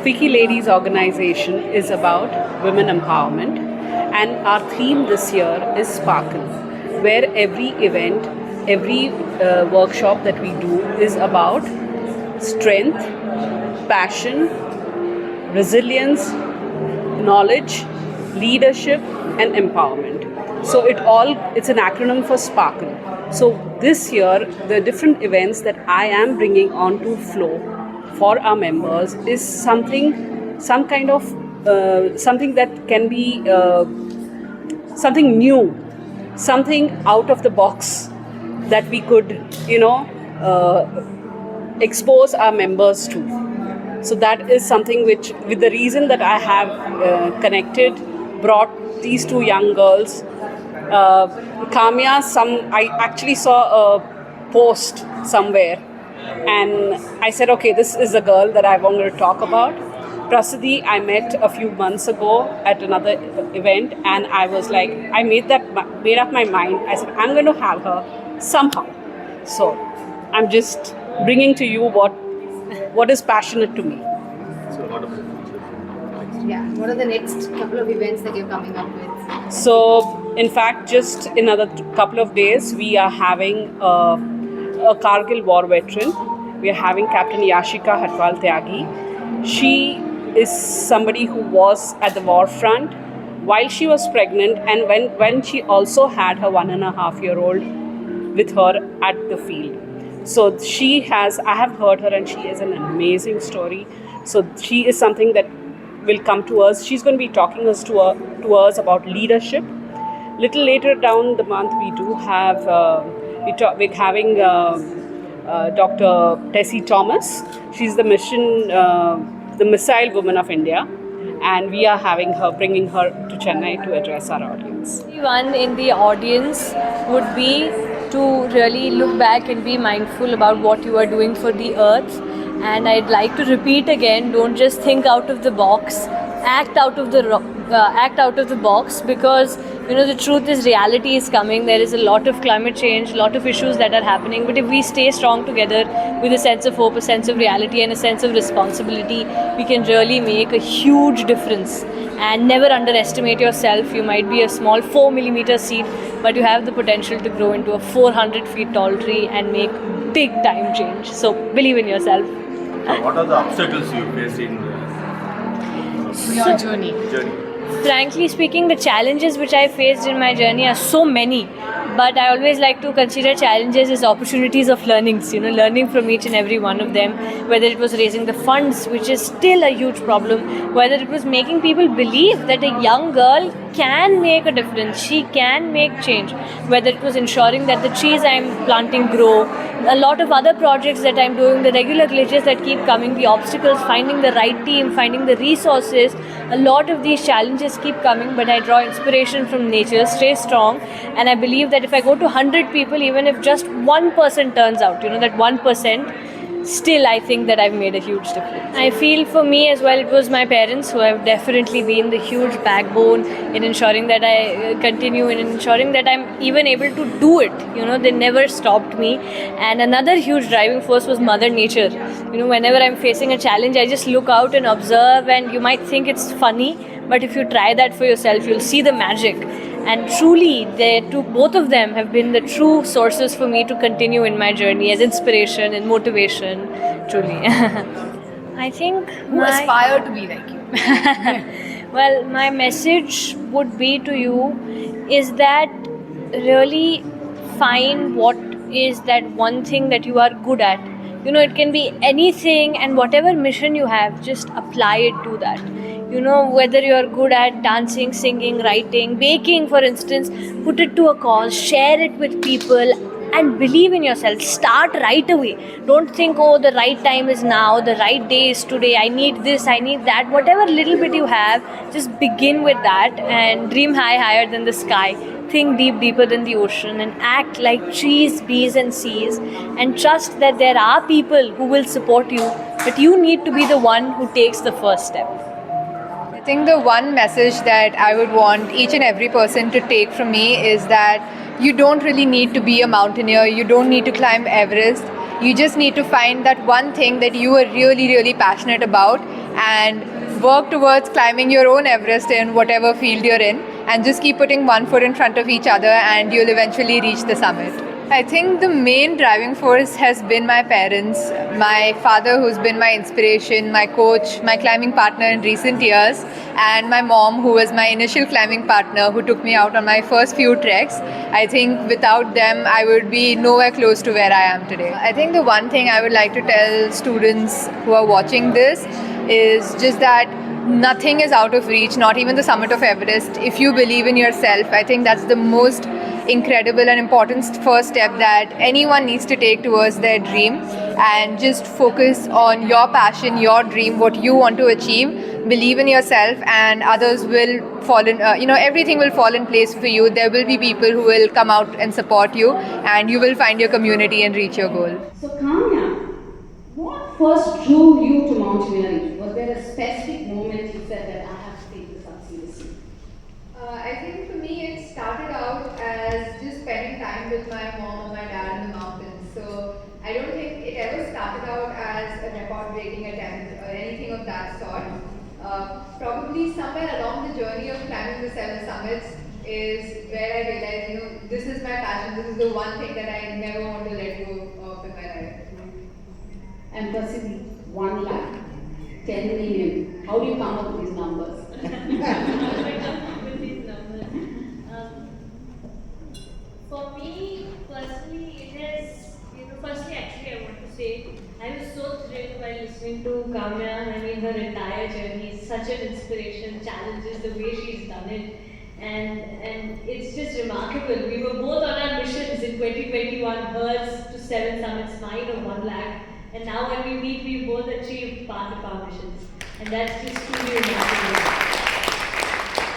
Freaky Ladies organization is about women empowerment, and our theme this year is Sparkle, where every event, every workshop that we do is about strength, passion, resilience, knowledge, leadership, and empowerment. So it's an acronym for Sparkle. So this year, the different events that I am bringing onto Flow for our members is some kind of something that can be something new, something out of the box that we could, expose our members to. So that is something which, with the reason that I have brought these two young girls. Kamya, I actually saw a post somewhere, and I said, okay, this is the girl that I wanted to talk about. Prasadi, I met a few months ago at another event, and I was like, I made up my mind. I said, I'm going to have her somehow. So I'm just bringing to you what is passionate to me. So what about Yeah, what are the next couple of events that you're coming up with? So, in fact, just in another couple of days, we are having a Kargil war veteran. We are having Captain Yashika Hatwal Tyagi. She is somebody who was at the war front while she was pregnant, and when she also had her 1.5-year-old with her at the field. So I have heard her, and she is an amazing story. So she is something that will come to us. She's going to be talking to us about leadership. Little later down the month, we do have we're having Dr. Tessie Thomas. She's the missile woman of India, and we are bringing her to Chennai to address our audience. Everyone in the audience would be to really look back and be mindful about what you are doing for the earth. And I'd like to repeat again, don't just think out of the box, act out of the box, because the truth is reality is coming. There is a lot of climate change, a lot of issues that are happening, but if we stay strong together with a sense of hope, a sense of reality, and a sense of responsibility, we can really make a huge difference. And never underestimate yourself. You might be a small 4mm seed, but you have the potential to grow into a 400 feet tall tree and make big time change. So believe in yourself. what are the obstacles you face in Your journey. Frankly speaking, the challenges which I faced in my journey are so many, but I always like to consider challenges as opportunities of learnings, learning from each and every one of them, whether it was raising the funds, which is still a huge problem, whether it was making people believe that a young girl can make a difference, she can make change, whether it was ensuring that the trees I'm planting grow, a lot of other projects that I'm doing, the regular glitches that keep coming, the obstacles, finding the right team, finding the resources, a lot of these challenges keep coming, but I draw inspiration from nature, stay strong, and I believe that if I go to 100 people, even if just 1% turns out, that 1%, still I think that I've made a huge difference. I feel for me as well, it was my parents who have definitely been the huge backbone in ensuring that I continue, in ensuring that I'm even able to do it. They never stopped me. And another huge driving force was Mother Nature. Whenever I'm facing a challenge, I just look out and observe, and you might think it's funny, but if you try that for yourself, you'll see the magic. And truly, both of them have been the true sources for me to continue in my journey as inspiration and motivation, truly. I think Who aspire to be like you? well, my message would be to you is that really find what is that one thing that you are good at. It can be anything, and whatever mission you have, just apply it to that. Whether you're good at dancing, singing, writing, baking, for instance, put it to a cause, share it with people, and believe in yourself. Start right away. Don't think, oh, the right time is now, the right day is today, I need this, I need that. Whatever little bit you have, just begin with that and dream high, higher than the sky. Think deep, deeper than the ocean, and act like trees, bees, and seas, and trust that there are people who will support you, but you need to be the one who takes the first step. I think the one message that I would want each and every person to take from me is that you don't really need to be a mountaineer, you don't need to climb Everest. You just need to find that one thing that you are really, really passionate about and work towards climbing your own Everest in whatever field you're in, and just keep putting one foot in front of each other and you'll eventually reach the summit. I think the main driving force has been my parents, my father who's been my inspiration, my coach, my climbing partner in recent years, and my mom who was my initial climbing partner who took me out on my first few treks. I think without them I would be nowhere close to where I am today. I think the one thing I would like to tell students who are watching this is just that nothing is out of reach, not even the summit of Everest. If you believe in yourself, I think that's the most incredible and important first step that anyone needs to take towards their dream, and just focus on your passion, your dream, what you want to achieve. Believe in yourself and others will fall in, everything will fall in place for you. There will be people who will come out and support you, and you will find your community and reach your goal. So Kamya, what first drew you to mountaineering? Was there a specific moment you said that I have to take this up seriously? I think for me it started out as just spending time with my mom and my dad in the mountains. So I don't think it ever started out as a record-breaking attempt or anything of that sort. Probably somewhere along the journey of climbing the 7 summits is where I realized, this is my passion, this is the one thing that I never want to let go of in my life. And Prasiddhi, 1 lakh, 10 million. How do you come up with these numbers? For me personally, it has, firstly actually I want to say, I was so thrilled by listening to Kamya. I mean, her entire journey is such an inspiration, challenges the way she's done it. And it's just remarkable. We were both on our missions in 2021, hers to 7 summits, mine of 1 lakh. And now when we meet, we both achieved part of our missions. And that's just truly remarkable.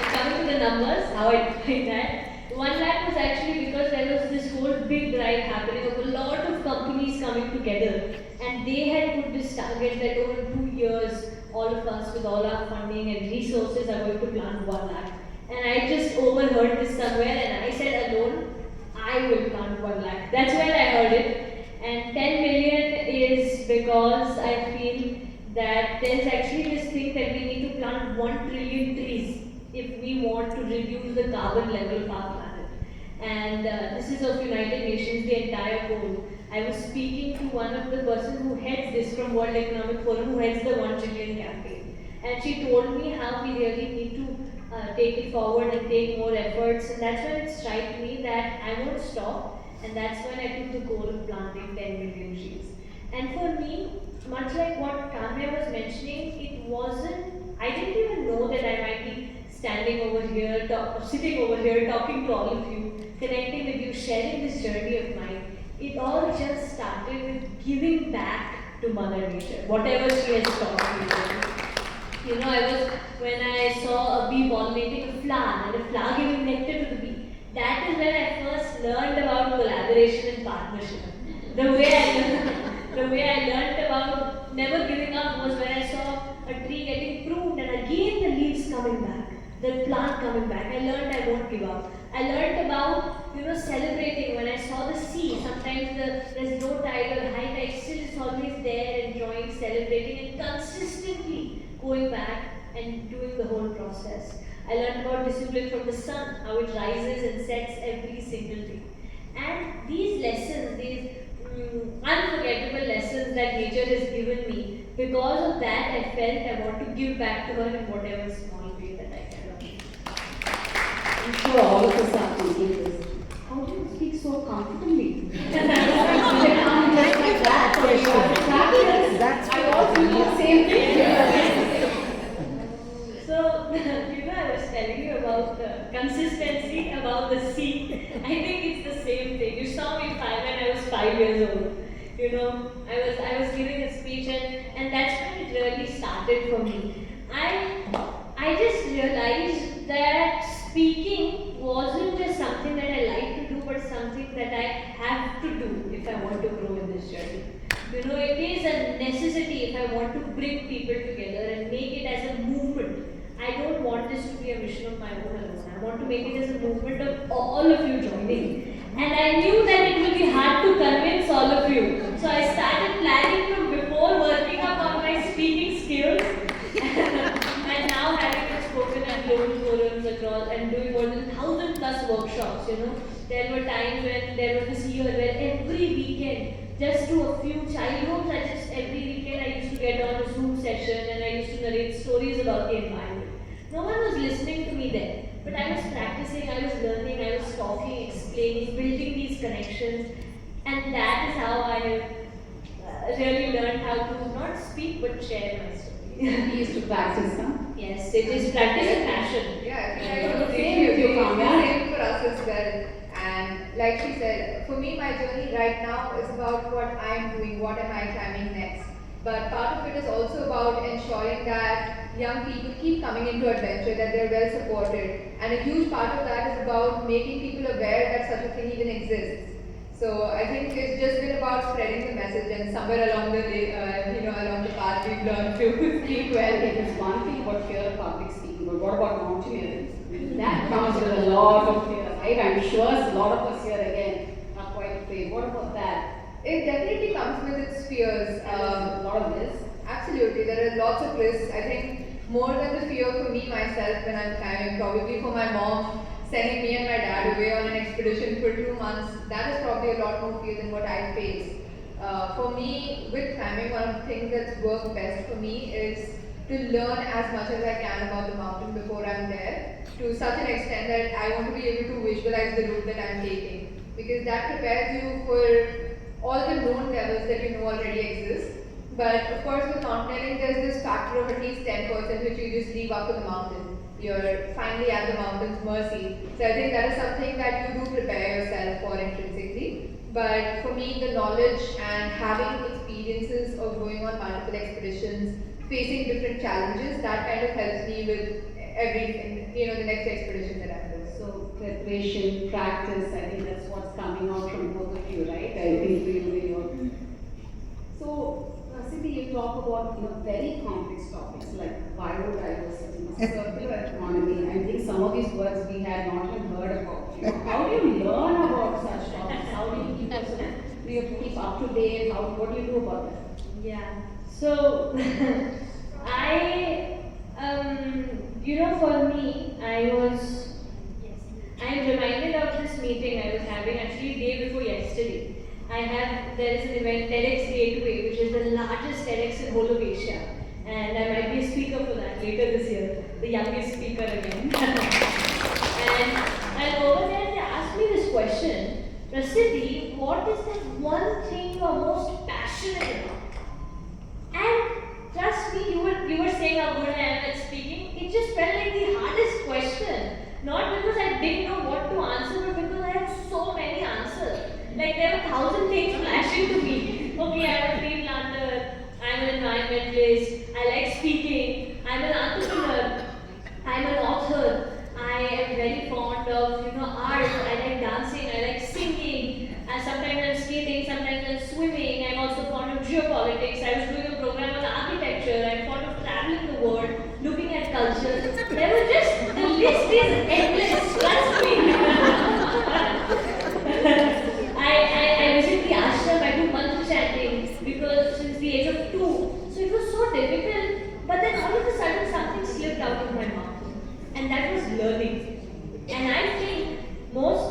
And coming to the numbers, how I define that, 1 lakh was actually because there was this whole big drive happening of a lot of companies coming together. And they had put this target that over 2 years, all of us with all our funding and resources are going to plant 1 lakh. And I just overheard this somewhere and I said alone, I will plant 1 lakh. That's when I heard it. And 10 million is because I feel that there's actually this thing that we need to plant 1 trillion trees if we want to reduce the carbon level of our planet. And this is of United Nations, the entire goal. I was speaking to one of the person who heads this from World Economic Forum, who heads the 1 trillion campaign. And she told me how we really need to take it forward and take more efforts. And that's when it struck me that I won't stop. And that's when I took the goal of planting 10 million trees. And for me, much like what Kamya was mentioning, it wasn't, I didn't even know that I might be standing over here, sitting over here, talking to all of you, connecting with you, sharing this journey of mine. It all just started with giving back to Mother Nature, whatever she has taught me. When I saw a bee pollinating a flower and a flower giving nectar to the bee, that is when I first learned about collaboration and partnership. The way I learned about never giving up was when I saw a tree getting pruned and again the leaves coming back, the plant coming back. I learned I won't give up. I learned about celebrating when I saw the sea. Sometimes there's low tide or high tide, still it's always there, enjoying, celebrating, and consistently going back and doing the whole process. I learned about discipline from the sun, how it rises and sets every single day. And these lessons, these unforgettable lessons that nature has given me, because of that I felt I want to give back to her in whatever small way that I can. I'm sure all of us are thinking this. How do you speak so comfortably? You can't just like that. That's I also do the same thing. So, I was telling you about the consistency, about the sea. I think it's the same thing. You saw me when I was 5 years old. I was giving a speech and that's when it really started for me. I just realized that speaking wasn't just something that I like to do, but something that I have to do if I want to grow in this journey. It is a necessity if I want to bring people together and make it as a movement. I don't want this to be a mission of my own alone. I want to make it as a movement of all of you joining. And I knew that it will be hard to convince all of you. So So I started planning from before, working up on my speaking skills, and now having spoken at global forums across and doing more than 1,000 plus workshops. There were times when there was this year where every weekend, just to a few child homes, every weekend I used to get on a Zoom session and I used to narrate stories about the environment. No one was listening to me then, but I was practicing, I was learning, I was talking, explaining, building these connections, and that is how I have really learned how to not speak but share my story. You used to practice, huh? Yes, it is practice and passion. Yeah, I think I Yeah. would Same agree with you, with you. Kamya. Same for us as well. And like she said, for me, my journey right now is about what I'm doing, what am I climbing next. But part of it is also about ensuring that young people keep coming into adventure, that they're well supported. And a huge part of that is about making people aware that such a thing even exists. So I think it's just been about spreading the message, and somewhere along the along the path we've learned to speak well. Okay, there's one thing about fear of public speaking, but what about mountaineering? That comes with a lot of fear, right? I'm sure a lot of us here again are quite afraid. What about that? It definitely comes with its fears. A lot of this. Absolutely, there are lots of risks. I think more than the fear for me myself when I'm climbing, probably for my mom sending me and my dad away on an expedition for 2 months, that is probably a lot more fear than what I face. For me, with climbing, one of the things that's worked best for me is to learn as much as I can about the mountain before I'm there, to such an extent that I want to be able to visualize the route that I'm taking, because that prepares you for all the known levels that you know already exist. But of course, with mountaineering, there's this factor of at least 10% which you just leave up to the mountain. You're finally at the mountain's mercy. So I think that is something that you do prepare yourself for intrinsically. But for me, the knowledge and having experiences of going on multiple expeditions, facing different challenges, that kind of helps me with everything, the next expedition that I'm doing. So preparation, practice, I think that's what's coming out from both of you, right? I think you. So, Siddhi, you talk about very complex topics like biodiversity, circular economy. I think some of these words we had not even heard about. How do you learn about such topics? How do you keep up to date? What do you do about that? Yeah. So for me, I'm reminded of this meeting I was having actually day before yesterday. There is an event, TEDx Gateway, which is the largest TEDx in whole of Asia. And I might be a speaker for that later this year, the youngest speaker again. and over there they asked me this question, Prasiddhi, what is that one thing you are most passionate about? And trust me, you were saying how good I am at speaking. It just felt like the hardest question. Not because I didn't know what to answer, but because I had so many answers. Like there were 1,000 things flashing to me. Okay, I'm a freelancer, I'm an environmentalist, I like speaking, I'm an entrepreneur, I'm an author, I am very fond of art, I like dancing, I like singing, and sometimes I'm skating, sometimes I'm swimming, I'm also fond of geopolitics, I was doing a program on architecture, I'm fond of traveling the world, looking at culture. The list is endless, trust me. I visit the ashram, I do mantra chanting because since the age of 2, so it was so difficult, but then all of a sudden something slipped out of my mouth, and that was learning. And I think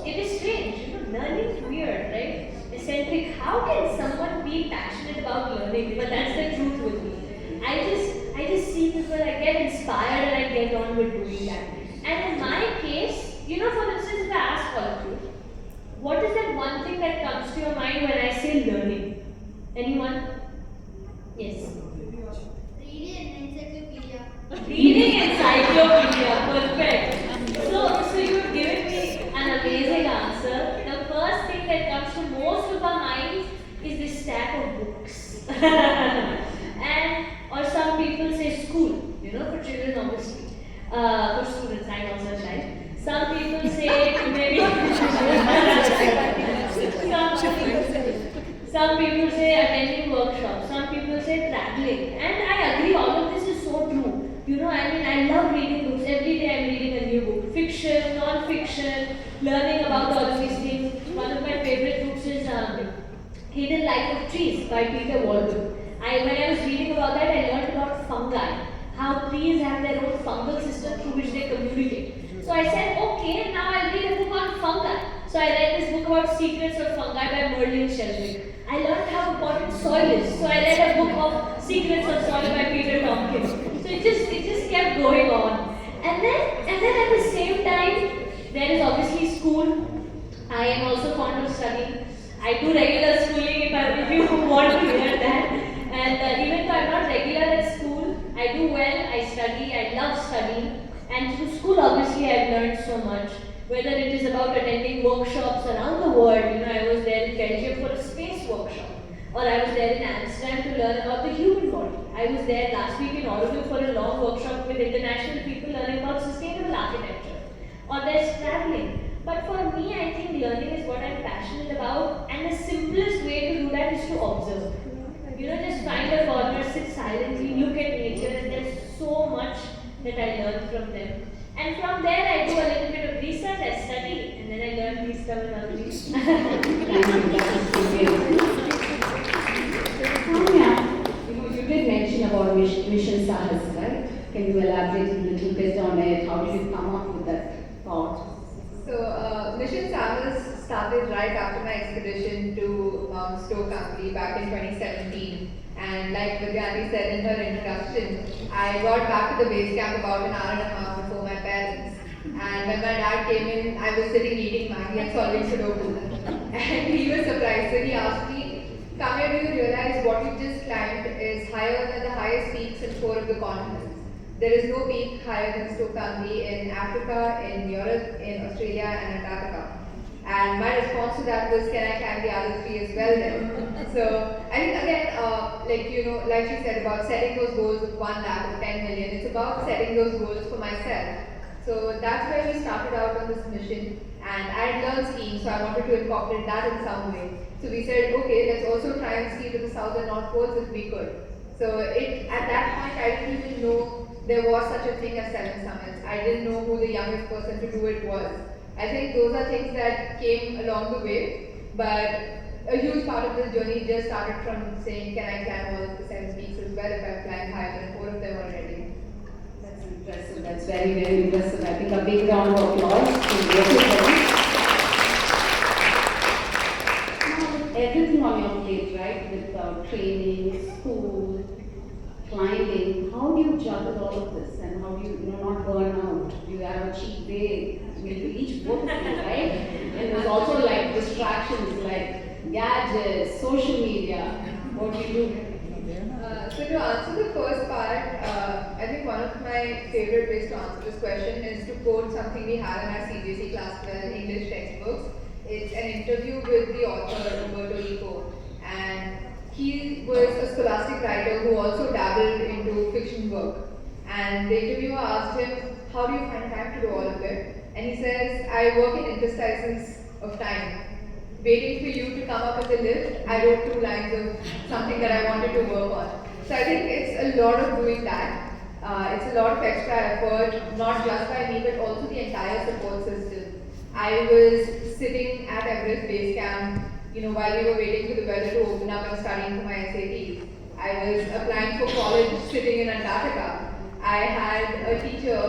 it is strange, learning is weird, right? Eccentric, how can someone be passionate about learning? But that's the truth with me. I just see people, I get inspired and I get on with doing that. And in my case, for instance, if I ask all of you, what is that one thing that comes to your mind when I say learning? Anyone? Yes. Reading encyclopedia, perfect. So you've given me an amazing answer. The first thing that comes to most of our minds is this stack of books. Or some people say school, for children obviously. For students, I'm also a child. Some people say maybe some people say attending workshops, some people say traveling, and I agree, all of this is so true. I love reading books. Every day I'm reading a new book. Fiction, non-fiction, learning about all of these things. One of my favorite books is Hidden Life of Trees by Peter Waldman. When I was reading about that, I learned about fungi, how trees have their own fungal system through which they communicate. So I said, okay, now I'll read a book on fungi. So I read this book about Secrets of Fungi by Merlin Sheldrake. I learned how important soil is. So I read a book of Secrets of Soil by Peter Tompkins. So it just kept going on. And then at the same time, there is obviously school. I am also fond of studying. I do regular schooling if you want to hear that. And even though I'm not regular at school, I do well, I study, I love studying. And through school, obviously, I've learned so much. Whether it is about attending workshops around the world, I was there in Belgium for a space workshop. Or I was there in Amsterdam to learn about the human body. I was there last week in Oregon for a long workshop with international people learning about sustainable architecture. Or there's traveling. But for me, I think learning is what I'm passionate about, and the simplest way to do that is to observe. Just find a corner, sit silently, look at nature, and there's so much that I learn from them. And from there, I do a little bit of research, I study, and then I learn these terminologies. Soumya, you did mention about Mission Sahas, right? Can you elaborate a little bit on it? How did you come up with that thought? So, Mission Samus started right after my expedition to Mount Stowe Country back in 2017. And like Vidyani said in her introduction, I got back to the base camp about an hour and a half before my parents. And when my dad came in, I was sitting eating Maggi and solving Sudoku. And he was surprised. So he asked me, Kamya, do you realize what you just climbed is higher than the highest peaks in 4 of the continents? There is no peak higher than Stowe Country in Africa, in Europe, in Australia and Antarctica. And my response to that was, can I climb the other 3 as well then? So I think again, like she said about setting those goals of 1 lakh or 10 million, it's about setting those goals for myself. So that's where we started out on this mission. And I had learned skiing, so I wanted to incorporate that in some way. So we said, okay, let's also try and ski to the south and north poles if we could. So at that point, I didn't even know there was such a thing as 7 summits. I didn't know who the youngest person to do it was. I think those are things that came along the way, but a huge part of this journey just started from saying, can I climb all of the 7 peaks as well if I've climbed higher than 4 of them already? That's impressive. That's very, very impressive. I think a big round of applause to everybody. Now, everything on your plate, right? With training, school, climbing, how do you juggle all of this and how do you not burn out? Do you have a cheat day with each book, right? And there's also like distractions like gadgets, social media. What do you do? So to answer the first part, I think one of my favorite ways to answer this question is to quote something we had in our CBSE class 12 English textbooks. It's an interview with the author Umberto Eco, and he was a scholastic writer who also dabbled into fiction work. And the interviewer asked him, how do you find time to do all of it? And he says, I work in interstices of time. Waiting for you to come up with the lift, I wrote 2 lines of something that I wanted to work on. So I think it's a lot of doing that. It's a lot of extra effort, not just by me, but also the entire support system. I was sitting at Everest Base Camp, while we were waiting for the weather to open up and studying for my SATs. I was applying for college sitting in Antarctica. I had a teacher,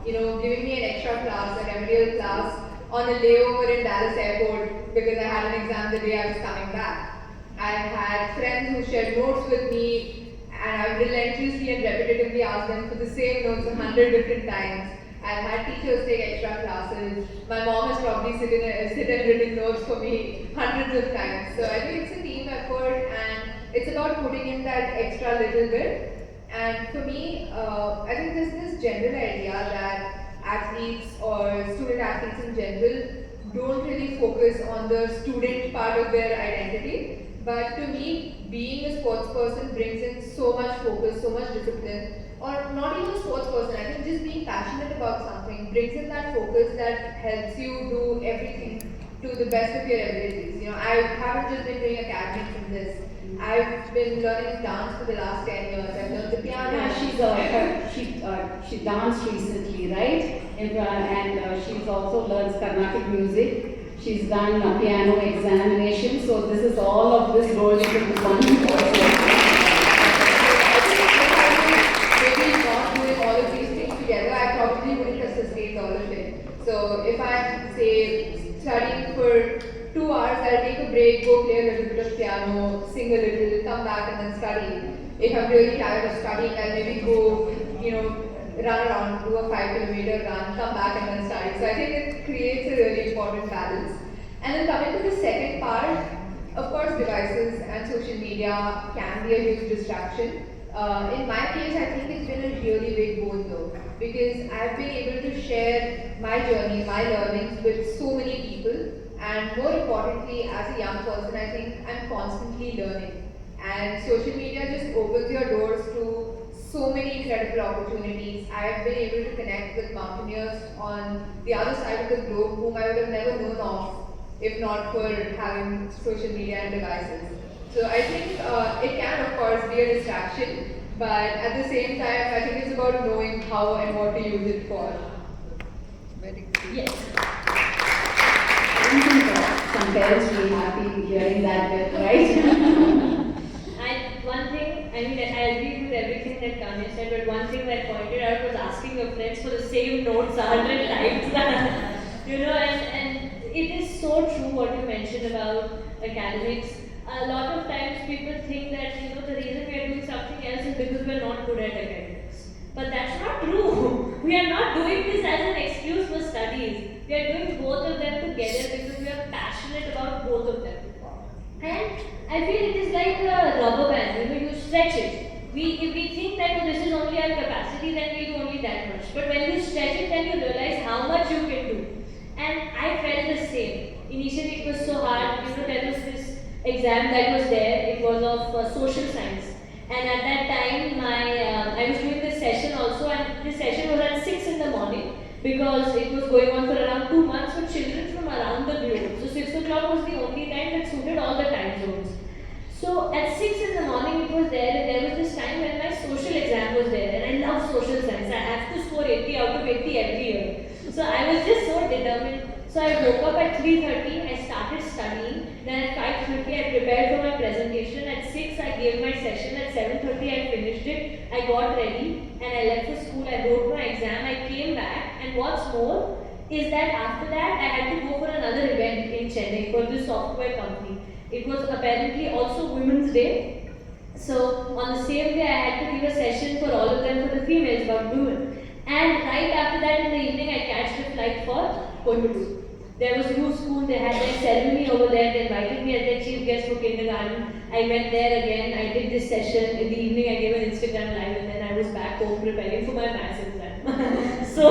giving me an extra class, a remedial class, on a layover in Dallas Airport because I had an exam the day I was coming back. I've had friends who shared notes with me, and I've relentlessly and repetitively asked them for the same notes 100 different times. I've had teachers take extra classes. My mom has probably sit and written notes for me hundreds of times. So I think it's a team effort, and it's about putting in that extra little bit. And for me, I think there's this general idea that athletes or student athletes in general don't really focus on the student part of their identity. But to me, being a sports person brings in so much focus, so much discipline. Or not even a sports person, I think just being passionate about something brings in that focus that helps you do everything to the best of your abilities. I haven't just been doing academics in this. I've been learning dance for the last 10 years. I've learned the piano. Yeah, she danced recently, right? And she's also learned Carnatic music. She's done a piano examination, so this is all of this rolled into this one course. Maybe not doing all of these things together, I probably wouldn't have sustained all of it. So if I'm, say, studying for 2 hours, I'll take a break, go play a little bit of piano, sing a little, come back and then study. If I'm really tired of studying, I'll maybe go, run around, do a 5-kilometer run, come back and then study. So I think it creates a really important balance. And then coming to the second part, of course devices and social media can be a huge distraction. In my case, I think it's been a really big boon though, because I've been able to share my journey, my learnings with so many people, and more importantly, as a young person, I think I'm constantly learning. And social media just opens your doors to so many incredible opportunities. I have been able to connect with mountaineers on the other side of the globe whom I would have never known of if not for having social media and devices. So I think it can of course be a distraction, but at the same time I think it's about knowing how and what to use it for. Very good. Yes. I don't think some parents will be happy hearing that bit, right? One thing, I mean, I agree with everything that Kanya said, but one thing that pointed out was asking your friends for the same notes 100 times. And it is so true what you mentioned about academics. A lot of times people think that, the reason we are doing something else is because we are not good at academics. But that's not true. We are not doing this as an excuse for studies. We are doing both of them together because we are passionate about both of them. And I feel it is like a rubber band, you stretch it. If we think that this is only our capacity, then we do only that much. But when you stretch it, then you realize how much you can do. And I felt the same. Initially it was so hard, there was this exam that was there, it was of social science. And at that time, I was doing this session also, and this session was at 6 in the morning because it was going on for around 2 months with children from around the globe. So 6 o'clock was the only time that suited all the time zones. So at 6 in the morning it was there, and there was this time when my social exam was there, and I love social science. I have to score 80 out of 80 every year. So I was just so determined. So I woke up at 3:30, I started studying, then at 5:30 I prepared for my presentation, at 6 I gave my session, at 7:30 I finished it, I got ready and I left for school, I wrote my exam, I came back, and what's more is that after that I had to go for another event in Chennai for this software company. It was apparently also Women's Day. So on the same day I had to give a session for all of them, for the females, about women. And right after that in the evening I catched a flight for Coimbatore. There was new school, they had their ceremony over there, they invited me as their chief guest for kindergarten. I went there again, I did this session, in the evening I gave an Instagram live, and then I was back home preparing for my maths exam. so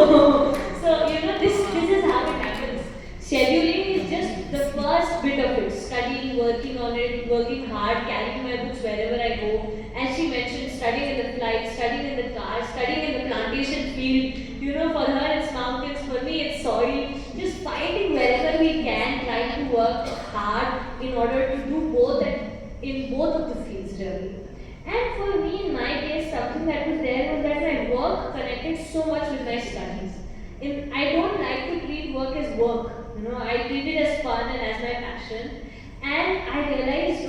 this is how it happens. Scheduling is just the first bit of it. Studying, working on it, working hard, carrying my books wherever I go. As she mentioned, studying in the flight, studying in the car, studying in the plantation field. For her it's mountains, for me it's soil. Just finding wherever we can, trying to work hard in order to do both in both of the fields really. And for me, in my case, something that was there was that my work connected so much with my studies. I don't like to treat work as work. I treat it as fun and as my passion. And I realized,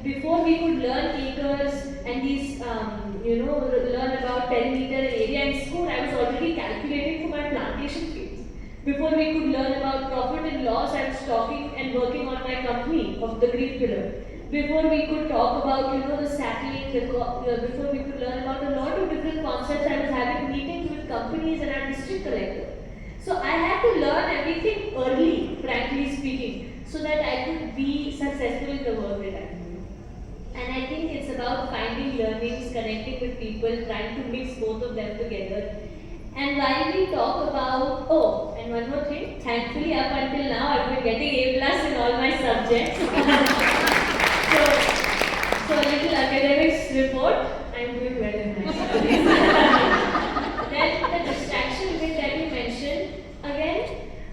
before we could learn acres and these, learn about perimeter and area in school, I was already calculating for my plantation fields. Before we could learn about profit and loss, I was talking and working on my company of the Green Pillar. Before we could talk about, the sampling, before we could learn about a lot of different concepts, I was having meetings with companies and our district collector. So I had to learn everything early, frankly speaking, so that I could be successful in the work that I do. And I think it's about finding learnings, connecting with people, trying to mix both of them together. And while we talk about, and one more thing, thankfully up until now I've been getting A+ in all my subjects. so a little academics report, I'm doing well in my studies. Then the distraction bit that you mentioned, again,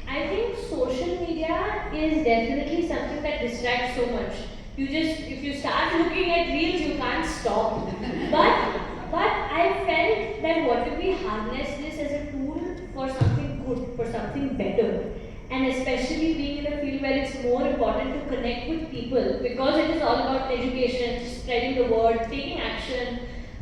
I think social media is definitely something that distracts so much. If you start looking at reels, you can't stop. But I felt that what if we harness this as a tool for something good, for something better? and especially being in a field where it's more important to connect with people because it is all about education, spreading the word, taking action.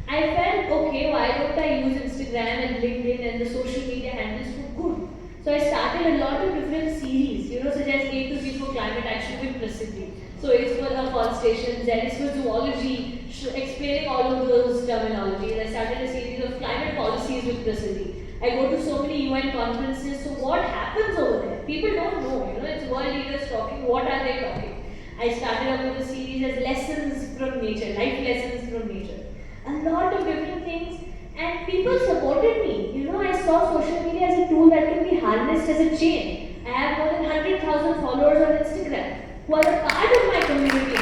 I felt, okay, why don't I use Instagram and LinkedIn and the social media handles for good? So I started a lot of different series, such as A to Z for climate action with Prasiddhi. So A is for afforestation, Z is for zoology, explaining all of those terminologies. I started a series of climate policies with Prasiddhi. I go to so many UN conferences, so what happens over there? People don't know, it's world leaders talking, what are they talking? I started up with a series as lessons from nature, life lessons from nature. A lot of different things, and people supported me. I saw social media as a tool that can be harnessed as a chain. I have more than 100,000 followers on Instagram who are a part of my community.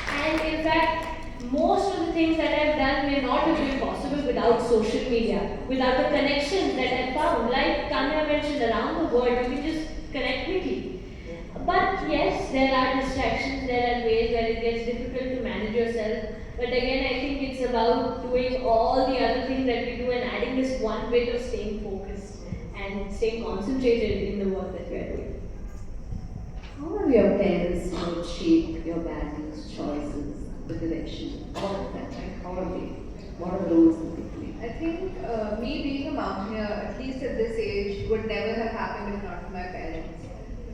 And in fact, most of the things that I've done may not have been possible without social media, without the connections that I found. Like Tanya mentioned, around the world, you can just connect quickly. But yes, there are distractions, there are ways where it gets difficult to manage yourself. But again, I think it's about doing all the other things that we do and adding this one bit of staying focused and staying concentrated in the work that we are doing. How have your parents shaped your values, choices, the direction, all of that, right? How are they? What are the roles that they play? I think me being a mountaineer, at least at this age, would never have happened if not for my parents.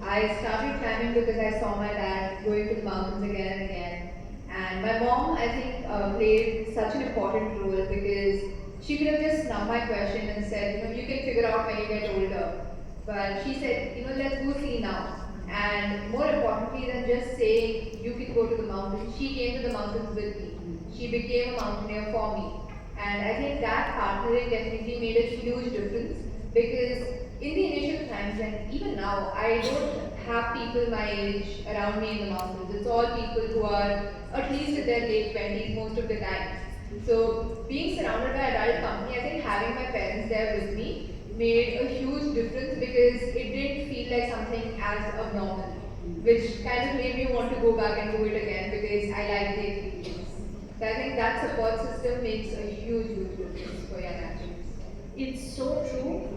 I started climbing because I saw my dad going to the mountains again and again. And my mom, I think, played such an important role because she could have just snubbed my question and said, you can figure out when you get older. But she said, let's go see now. And more importantly than just saying you can go to the mountains, she came to the mountains with me. She became a mountaineer for me. And I think that partnering definitely made a huge difference because in the initial times and even now, I don't have people my age around me in the mountains. It's all people who are at least in their late 20s most of the time. So being surrounded by adult company, I think having my parents there with me made a huge difference because it didn't feel like something as abnormal, which kind of made me want to go back and do it again because I like the experience. So I think that support system makes a huge, huge difference for young athletes. It's so true.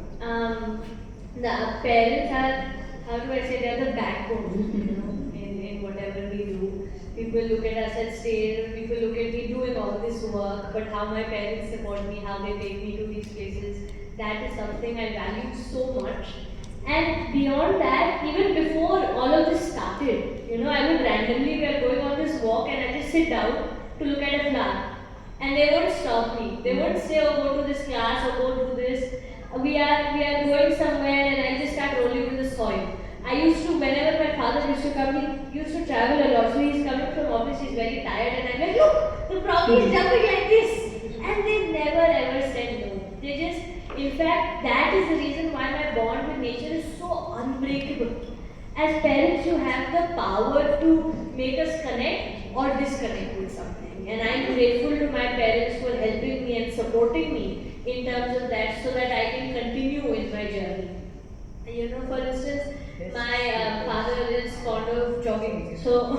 The parents are, how do I say, they're the backbone, in whatever we do. People look at us at stage, people look at me doing all this work, but how my parents support me, how they take me to these places, that is something I value so much. And beyond that, even before all of this started, I would randomly, we are going on this walk and I just sit down to look at a flower. And they won't stop me. They won't say, oh, go to this class or go do this. We are going somewhere and I just start rolling with the soil. I used to, whenever my father used to come, he used to travel a lot. So he's coming from office, he's very tired and I'm like, look, the frog is jumping like this. And they never ever said no. They just, in fact, that is the reason why my bond with nature is so unbreakable. As parents, you have the power to make us connect or disconnect with something. And I'm grateful to my parents for helping me and supporting me in terms of that so that I can continue in my journey. For instance, my father is fond of jogging. So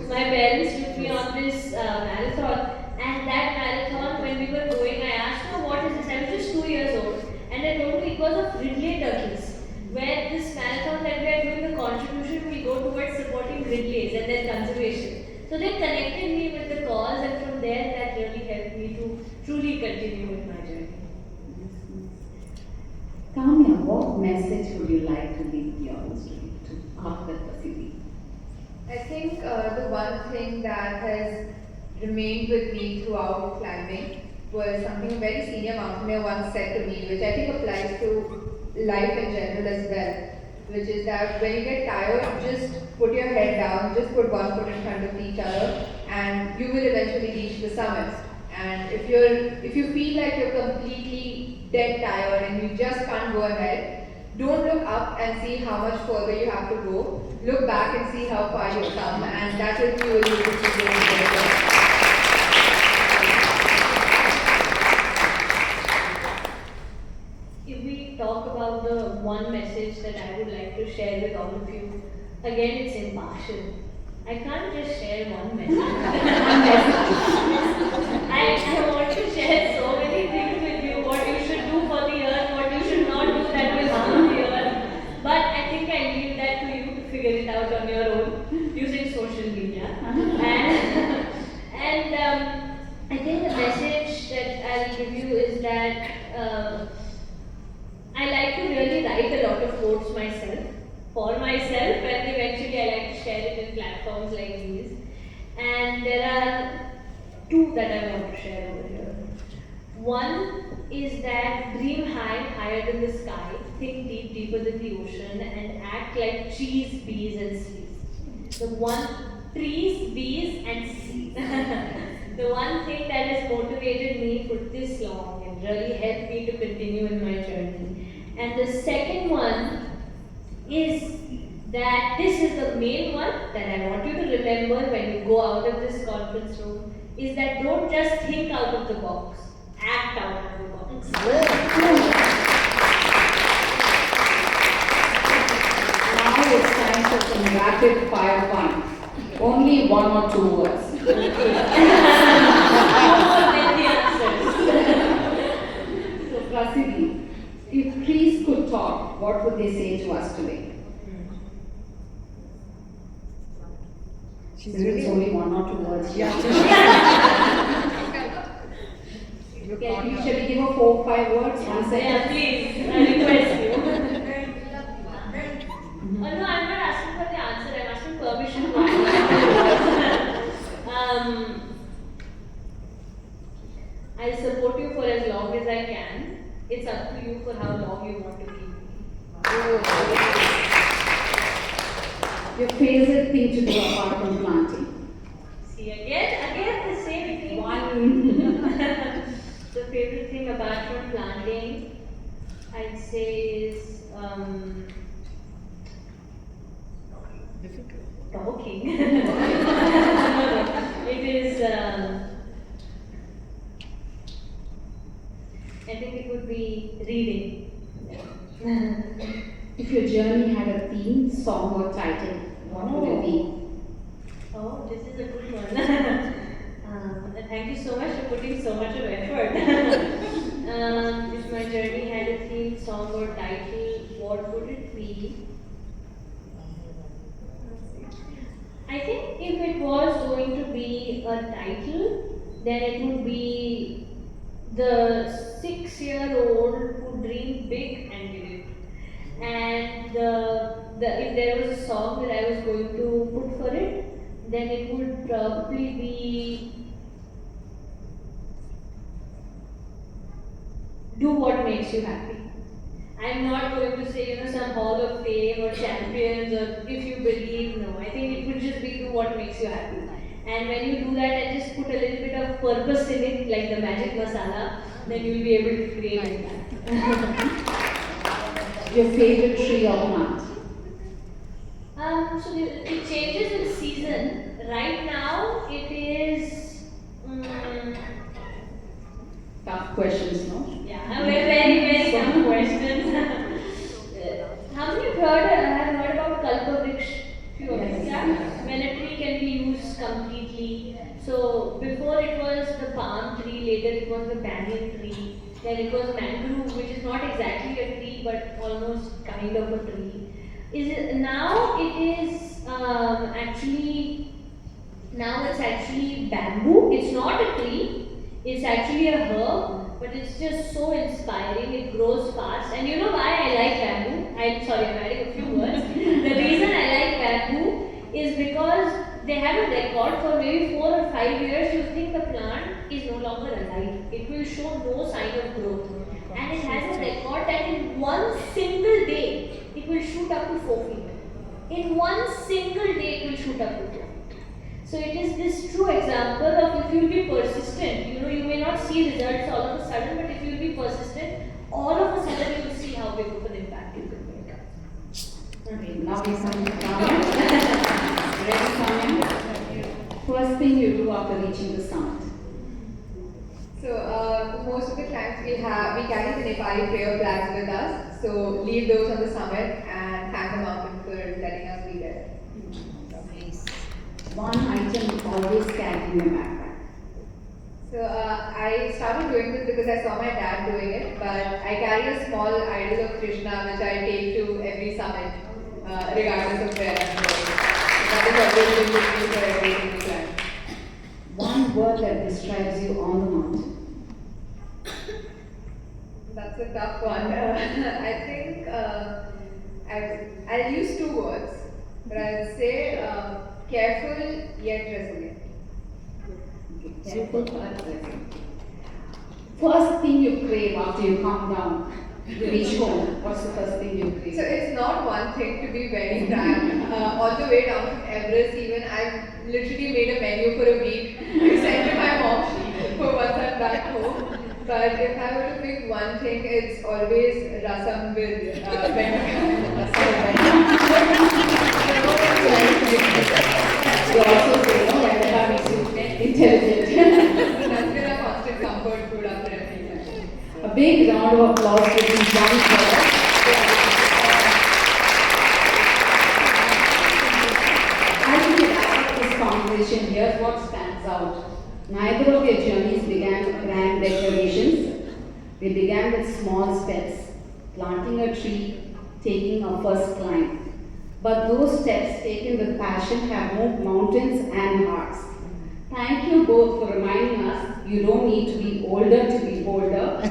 my parents took me on this marathon. And that marathon, when we were going, I asked her, what is this? I was just 2 years old. And I told her it was of Ridley turkeys, where this marathon that we are doing, the contribution will go towards supporting Ridleys and their conservation. So they connected me with the cause, and from there that really helped me to truly continue with my journey. Kamya, what message would you like to leave the audience to after Prasiddhi? I think the one thing that has remained with me throughout climbing was something a very senior mountaineer once said to me, which I think applies to life in general as well, which is that when you get tired, just put your head down, just put one foot in front of each other, and you will eventually reach the summit. And if you feel like you're completely dead tired and you just can't go ahead, don't look up and see how much further you have to go. Look back and see how far you've come, and that will fuel you to keep going further. If we talk about the one message that I would like to share with all of you, again, it's impartial. I can't just share one message. I want to share so many things with you, what you should do for the earth, what you should not do that will harm the earth. But I think I I think the message that I'll give you is that I like to really write a lot of quotes myself, for myself, and eventually I like to share it in platforms like these. And there are two that I want to share over here. One is that dream high, higher than the sky, think deep, deeper than the ocean, and act like trees, bees, and seas. The one, trees, bees, and seas. The one thing that has motivated me for this long and really helped me to continue in my journey. And the second one is that this is the main one that I want you to remember when you go out of this conference room, is that don't just think out of the box, act out of the box. Now it's time for some rapid fire fun. Only 1 or 2 words. So Prasidi, if trees could talk, what would they say to us today? Since it's only 1 or 2 words. Yeah. Shall we give her 4 or 5 words? 1 second. Yeah, please, I request you. Oh, no, I'm not asking for the answer, I'm asking permission to answer. I'll support you for as long as I can. It's up to you for how long you want to keep me. Your favorite thing to do apart from planting? See, again the same thing. The favorite thing apart from planting, I'd say is talking. It is. I think it would be reading. If your journey had a theme, song or title, what would it be? Oh, this is a good one. Thank you so much for putting so much of effort. If my journey had a theme, song or title, what would it be? I think if it was going to be a title, then it would be the 6-year-old who dreamed big and did it. And if there was a song that I was going to put for it, then it would probably be Do What Makes You Happy. I'm not going to say, some Hall of Fame or champions or if you believe, no. I think it would just be Do What Makes You Happy. And when you do that and just put a little bit of purpose in it, like the magic masala, then you'll be able to create that. Your favorite tree or plant? So it changes in season. Right now, it is. Tough questions, no? Yeah, very tough questions. How many have heard about Kalpavriksha? Few of you, yeah? When a tree can be used completely. So before it was the palm tree, later it was the banyan tree, then it was mangrove, which is not exactly a tree but almost kind of a tree. Now it's actually bamboo. It's not a tree. It's actually a herb, but it's just so inspiring. It grows fast. And you know why I like bamboo? I'm adding a few words. The reason I like bamboo is because they have a record for maybe 4 or 5 years. You think the plant is no longer alive. It will show no sign of growth. And it has a record that in one single day, it will shoot up to 4 feet. In one single day, it will shoot up to 4 feet. So it is this true example of if you will be persistent, you may not see results all of a sudden, but if you will be persistent, all of a sudden you will see how big of an impact you can make. Okay, lovely, Sonia. Ready, Sonia? First thing you do after reaching the summit? So most of the times we carry the Nepali prayer flags with us. So leave those on the summit and thank the mountain for letting us be there. One item you always carry in your backpack. So I started doing this because I saw my dad doing it, but I carry a small idol of Krishna which I take to every summit, regardless of where I'm going. So that is always been with me for every single time. One one word that describes you on the mountain? That's a tough one. I think I'll use two words, but I'll say careful yet resilient. Careful but resilient. First thing you crave after you come down, you reach home. What's the first thing you crave? So it's not one thing, to be very frank. On the way down from Everest, even I've literally made a menu for a week to send to my mom for once I'm back home. But if I were to pick one thing, it's always rasam with You also say, no, Vendaka makes you intelligent. That's been a constant comfort food after every time. A big round of applause for these young players. As we wrap up this conversation, here's what stands out. Neither of their journeys began with grand declarations. They began with small steps, planting a tree, taking a first climb. But those steps taken with passion have moved mountains and hearts. Thank you both for reminding us you don't need to be older to be bolder.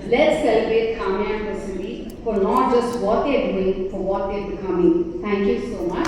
Let's celebrate Kamya and Vasili for not just what they're doing, for what they're becoming. Thank you so much.